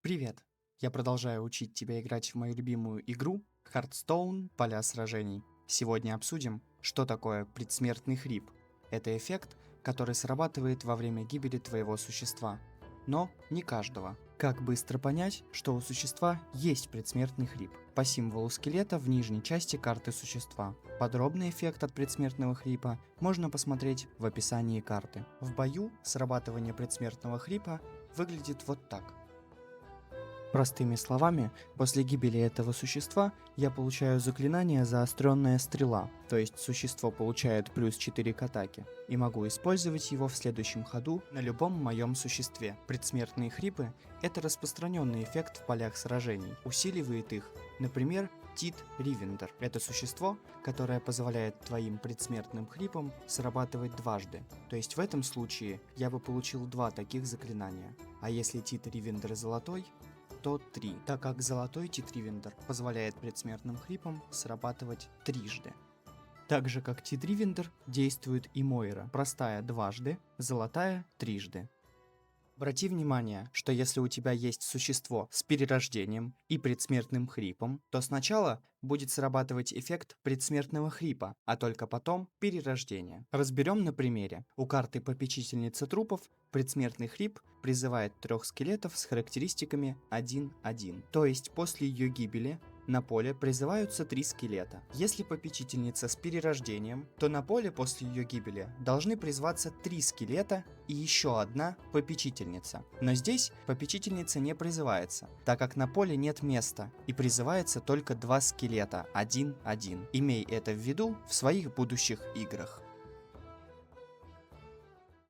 Привет! Я продолжаю учить тебя играть в мою любимую игру Hearthstone Поля сражений. Сегодня обсудим, что такое предсмертный хрип. Это эффект, который срабатывает во время гибели твоего существа. Но не каждого. Как быстро понять, что у существа есть предсмертный хрип? По символу скелета в нижней части карты существа. Подробный эффект от предсмертного хрипа можно посмотреть в описании карты. В бою срабатывание предсмертного хрипа выглядит вот так. Простыми словами, после гибели этого существа я получаю заклинание «Заостренная стрела», то есть существо получает плюс 4 к атаке, и могу использовать его в следующем ходу на любом моем существе. Предсмертные хрипы – это распространенный эффект в полях сражений, усиливает их, например, Тит Ривендер. Это существо, которое позволяет твоим предсмертным хрипам срабатывать дважды, то есть в этом случае я бы получил два таких заклинания. А если Тит Ривендер золотой, то 3, так как золотой Титривендер позволяет предсмертным хрипам срабатывать трижды. Так же как Титривендер действует и Мойра, простая дважды, золотая трижды. Обрати внимание, что если у тебя есть существо с перерождением и предсмертным хрипом, то сначала будет срабатывать эффект предсмертного хрипа, а только потом перерождение. Разберем на примере. У карты Попечительница трупов предсмертный хрип призывает 3 скелетов с характеристиками 1-1. То есть после ее гибели на поле призываются 3 скелета. Если попечительница с перерождением, то на поле после ее гибели должны призваться 3 скелета и еще одна попечительница. Но здесь попечительница не призывается, так как на поле нет места и призывается только 2 скелета 1-1. Имей это в виду в своих будущих играх.